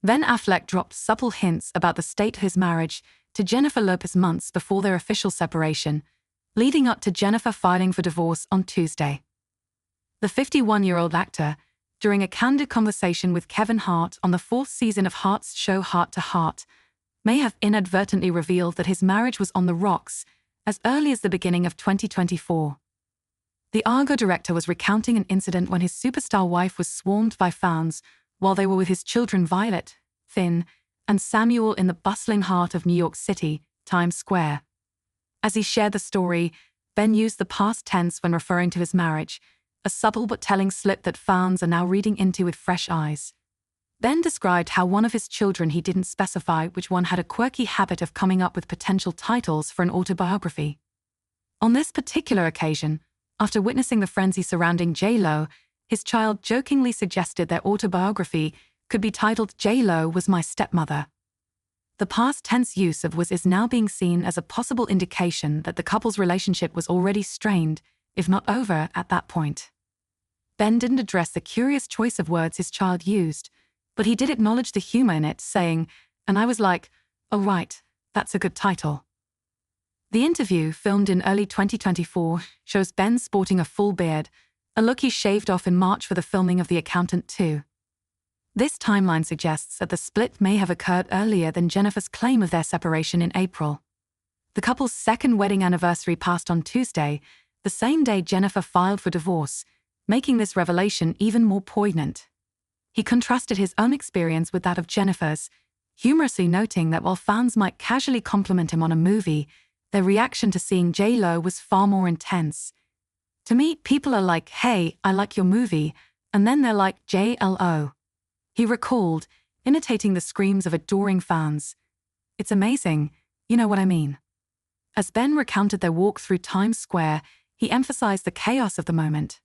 Ben Affleck dropped supple hints about the state of his marriage to Jennifer Lopez months before their official separation, leading up to Jennifer filing for divorce on Tuesday. The 51-year-old actor, during a candid conversation with Kevin Hart on the 4th season of Hart's show Heart to Heart, may have inadvertently revealed that his marriage was on the rocks as early as the beginning of 2024. The Argo director was recounting an incident when his superstar wife was swarmed by fans while they were with his children Violet, Finn, and Samuel in the bustling heart of New York City, Times Square. As he shared the story, Ben used the past tense when referring to his marriage, a subtle but telling slip that fans are now reading into with fresh eyes. Ben described how one of his children, he didn't specify which one, had a quirky habit of coming up with potential titles for an autobiography. On this particular occasion, after witnessing the frenzy surrounding J-Lo, his child jokingly suggested their autobiography could be titled "J-Lo Was My Stepmother." The past tense use of "was" is now being seen as a possible indication that the couple's relationship was already strained, if not over, at that point. Ben didn't address the curious choice of words his child used, but he did acknowledge the humor in it, saying, "And I was like, oh right, that's a good title." The interview, filmed in early 2024, shows Ben sporting a full beard, a look he shaved off in March for the filming of The Accountant 2. This timeline suggests that the split may have occurred earlier than Jennifer's claim of their separation in April. The couple's second wedding anniversary passed on Tuesday, the same day Jennifer filed for divorce, making this revelation even more poignant. He contrasted his own experience with that of Jennifer's, humorously noting that while fans might casually compliment him on a movie, their reaction to seeing J-Lo was far more intense. "To me, people are like, hey, I like your movie," and then they're like, "JLO." He recalled, imitating the screams of adoring fans. "It's amazing, you know what I mean." As Ben recounted their walk through Times Square, he emphasized the chaos of the moment.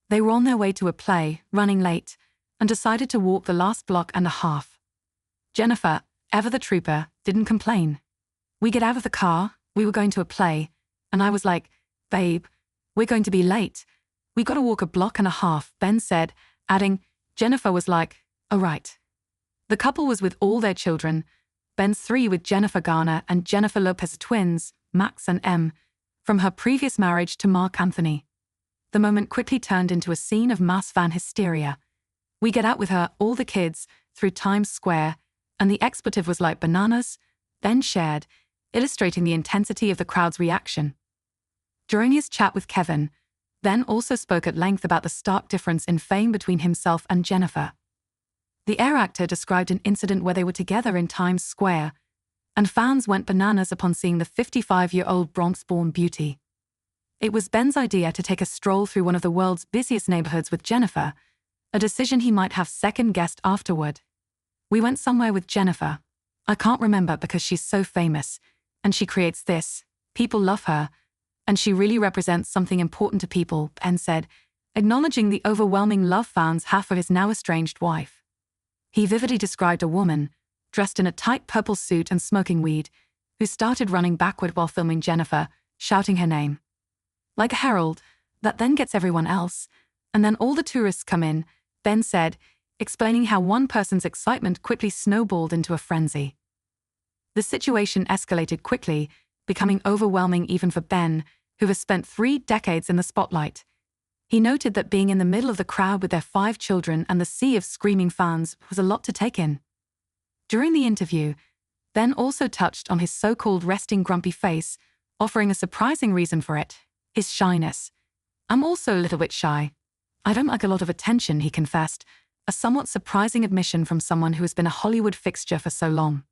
They were on their way to a play, running late, and decided to walk the last block and a half. Jennifer, ever the trooper, didn't complain. "We get out of the car, we were going to a play, and I was like, babe, we're going to be late. We got to walk a block and a half," Ben said, adding, "Jennifer was like, oh right." The couple was with all their children, Ben's 3 with Jennifer Garner and Jennifer Lopez twins, Max and Em, from her previous marriage to Mark Anthony. The moment quickly turned into a scene of mass fan hysteria. "We get out with her, all the kids, through Times Square, and the expletive was like bananas," Ben shared, illustrating the intensity of the crowd's reaction. During his chat with Kevin, Ben also spoke at length about the stark difference in fame between himself and Jennifer. The Air actor described an incident where they were together in Times Square, and fans went bananas upon seeing the 55-year-old Bronx-born beauty. It was Ben's idea to take a stroll through one of the world's busiest neighborhoods with Jennifer, a decision he might have second-guessed afterward. "We went somewhere with Jennifer. I can't remember because she's so famous, and she creates this. People love her, and she really represents something important to people," Ben said, acknowledging the overwhelming love fans have for his now-estranged wife. He vividly described a woman, dressed in a tight purple suit and smoking weed, who started running backward while filming Jennifer, shouting her name. "Like a herald, that then gets everyone else, and then all the tourists come in," Ben said, explaining how one person's excitement quickly snowballed into a frenzy. The situation escalated quickly, becoming overwhelming even for Ben, who has spent 3 decades in the spotlight. He noted that being in the middle of the crowd with their 5 children and the sea of screaming fans was a lot to take in. During the interview, Ben also touched on his so-called resting grumpy face, offering a surprising reason for it: his shyness. "I'm also a little bit shy. I don't like a lot of attention," he confessed, a somewhat surprising admission from someone who has been a Hollywood fixture for so long.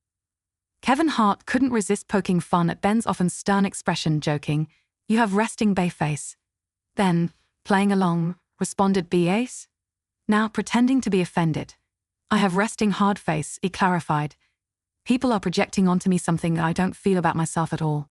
Kevin Hart couldn't resist poking fun at Ben's often stern expression, joking, "You have resting bay face." Then, playing along, responded BAs? Now pretending to be offended. "I have resting hard face," he clarified. "People are projecting onto me something I don't feel about myself at all."